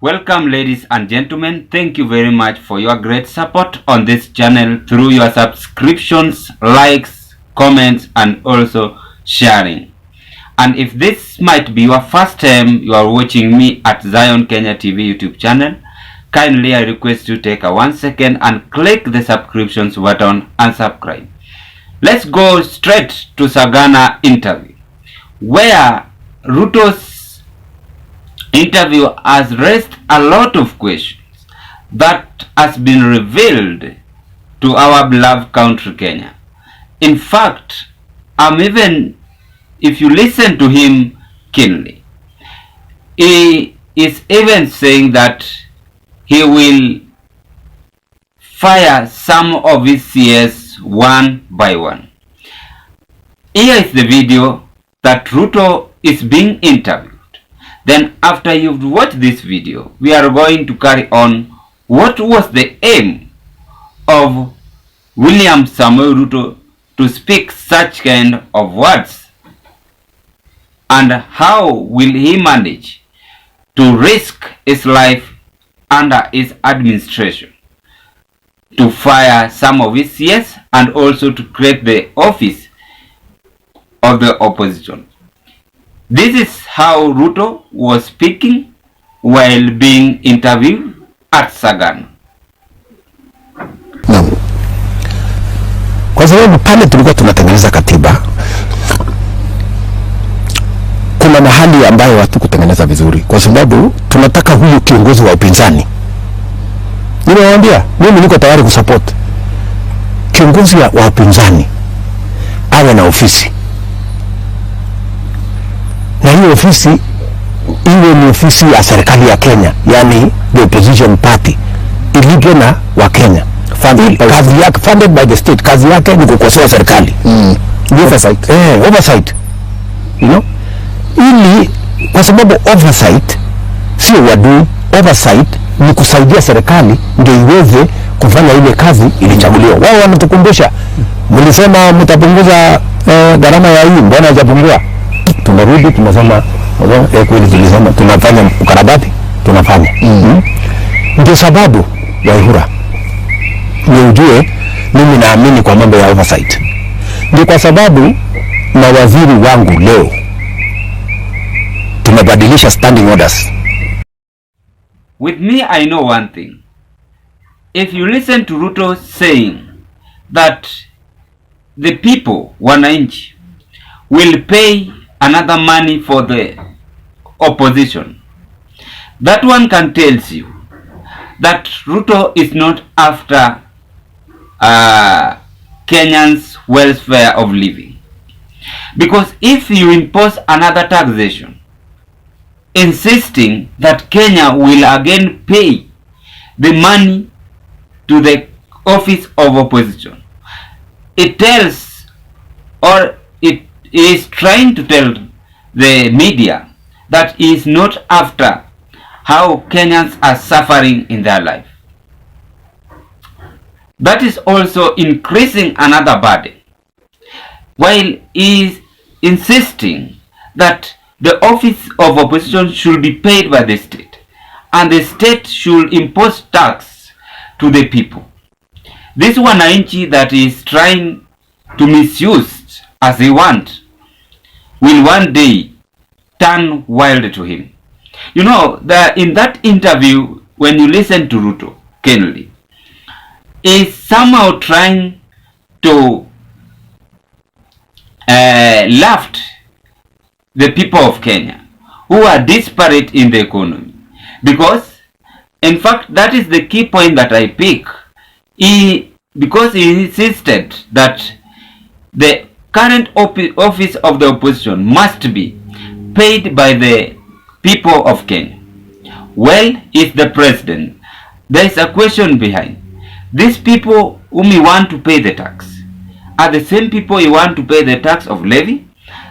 Welcome, ladies and gentlemen. Thank you very much for your great support on this channel through your subscriptions, likes, comments, and also sharing. And if this might be your first time you are watching me at Zion Kenya TV YouTube channel, kindly I request you take a 1 second and click the subscriptions button and subscribe. Let's go straight to Sagana interview, where Ruto's interview has raised a lot of questions that has been revealed to our beloved country Kenya. In fact, if you listen to him keenly, he is even saying that he will fire some of his CS one by one. Here is the video that Ruto is being interviewed. Then after you've watched this video, we are going to carry on what was the aim of William Samoei Ruto to speak such kind of words, and how will he manage to risk his life under his administration to fire some of his CS and also to create the office of the opposition. This is how Ruto was speaking while being interviewed at Sagana. Naam. Kwa sababu pale tulikuwa tunatengeneza katiba, kuna mahali ambayo watu kutengeneza vizuri, kwa sababu tunataka huyu kiongozi wa upinzani. Nimewaambia mimi niko tayari kusupport kiongozi wa upinzani awe na ofisi, na hiyo ofisi iwe ni ofisi ya serikali ya Kenya, yani the opposition party, ilipwe na wa Kenya. Kazi yake funded by the state, kazi yake ni kukosoa serikali. Oversight. Oversight. You know? Ili kwa sababu oversight sio wadui, oversight ni kusaidia serikali ndio iweze kufanya ile kazi ilichaguliwa. Wao wanatukumbusha, mlisema mtapunguza gharama ya hii, mbona hajapungua? Tunarudi tunasema kweli tulisema tunafanya ukarabati, tunafanya. Ndio sababu ya Ihura ni ujue mimi naamini kwa mambo ya oversight. Ndio kwa sababu na waziri wangu leo tumebadilisha standing orders. With me, I know one thing. If you listen to Ruto saying that the people, wanainch, will pay another money for the opposition, that one can tell you that Ruto is not after Kenyans' welfare of living. Because if you impose another taxation, insisting that Kenya will again pay the money to the office of opposition, it tells, or it is trying to tell the media that he is not after how Kenyans are suffering in their life. That is also increasing another burden, while he is insisting that the office of opposition should be paid by the state, and the state should impose tax to the people. This wanainchi that is trying to misuse as he wants will one day turn wild to him. You know, in that interview, when you listen to Ruto keenly, is somehow trying to laugh the people of Kenya who are disparate in the economy. Because, in fact, that is the key point that I pick. Because he insisted that the current office of the opposition must be paid by the people of Kenya. Well, if the president, there is a question behind. These people whom you want to pay the tax are the same people you want to pay the tax of levy,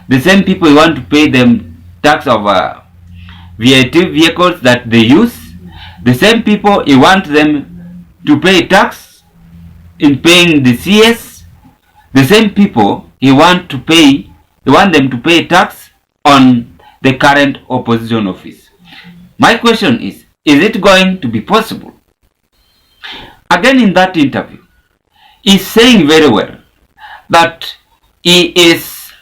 the same people you want to pay them tax of VAT vehicles that they use, the same people you want them to pay tax in paying the CS, the same people you want them to pay tax on the current opposition office. My question is, is it going to be possible? Again, in that interview, he's saying very well that he is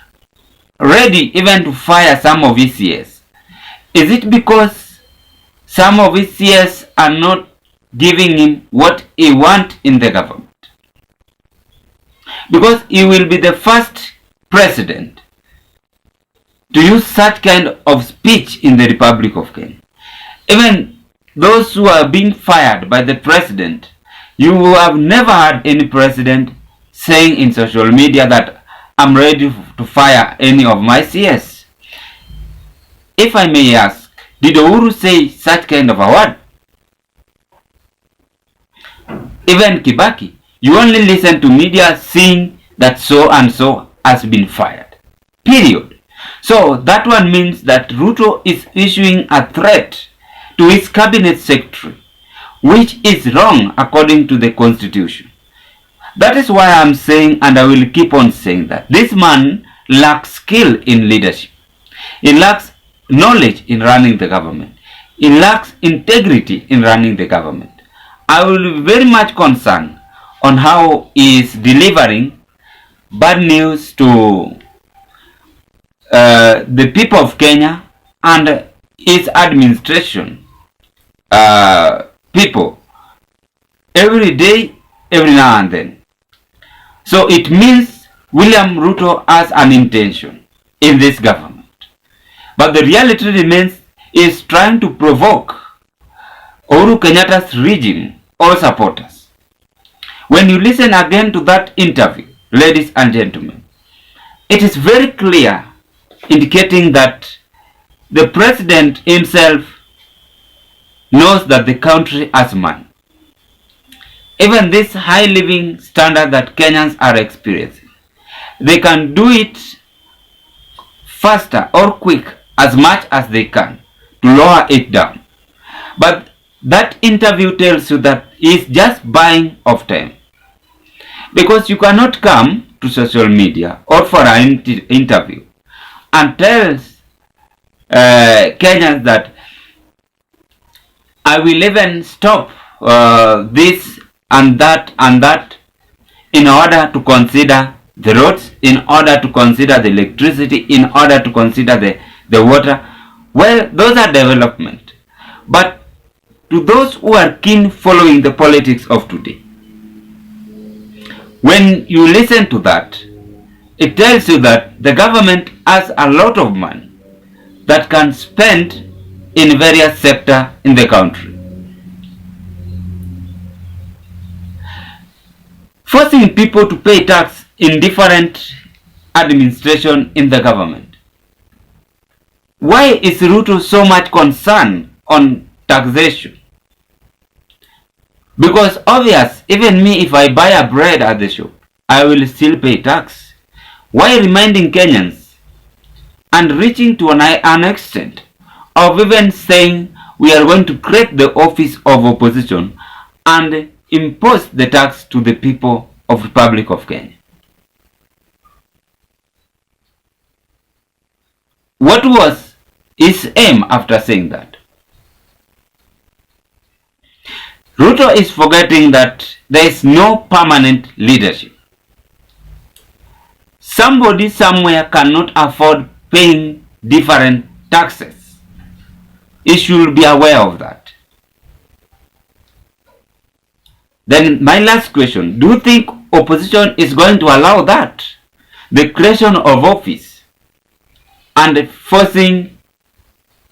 ready even to fire some of his CS. Is it because some of his CS are not giving him what he wants in the government? Because he will be the first president to use such kind of speech in the Republic of Kenya. Even those who are being fired by the president, you have never heard any president saying in social media that I'm ready to fire any of my CS. If I may ask, did Uhuru say such kind of a word? Even Kibaki, you only listen to media saying that so and so has been fired. Period. So that one means that Ruto is issuing a threat to his cabinet secretary, which is wrong according to the constitution. That is why I'm saying, and I will keep on saying, that this man lacks skill in leadership. He lacks knowledge in running the government. He lacks integrity in running the government. I will be very much concerned on how he is delivering bad news to the people of Kenya and its administration people every day, every now and then. So it means William Ruto has an intention in this government. But the reality remains is trying to provoke Uhuru Kenyatta's regime or supporters. When you listen again to that interview, ladies and gentlemen, it is very clear, indicating that the president himself knows that the country has money. Even this high living standard that Kenyans are experiencing, they can do it faster or quick as much as they can to lower it down. But that interview tells you that he is just buying of time. Because you cannot come to social media or for an interview and tell Kenyans that I will even stop this and that in order to consider the roads, in order to consider the electricity, in order to consider the water. Well, those are development. But to those who are keen following the politics of today, when you listen to that, it tells you that the government has a lot of money that can spend in various sectors in the country. Forcing people to pay tax in different administration in the government. Why is Ruto so much concerned on taxation? Because obvious, even me, if I buy a bread at the shop, I will still pay tax. Why reminding Kenyans and reaching to an extent of even saying we are going to create the office of opposition and impose the tax to the people of Republic of Kenya? What was his aim after saying that? Ruto is forgetting that there is no permanent leadership. Somebody somewhere cannot afford paying different taxes. He should be aware of that. Then my last question, do you think opposition is going to allow that? The creation of office and forcing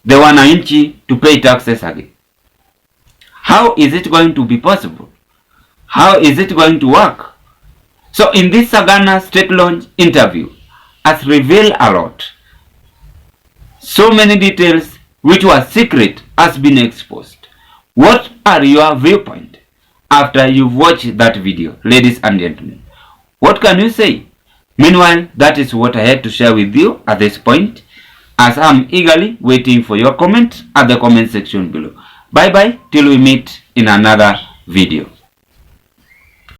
the wanainch to pay taxes again. How is it going to be possible? How is it going to work? So in this Sagana state launch interview has revealed a lot. So many details which were secret has been exposed. What are your viewpoints after you've watched that video, ladies and gentlemen? What can you say? Meanwhile, that is what I had to share with you at this point, as I'm eagerly waiting for your comment at the comment section below. Bye bye till we meet in another video.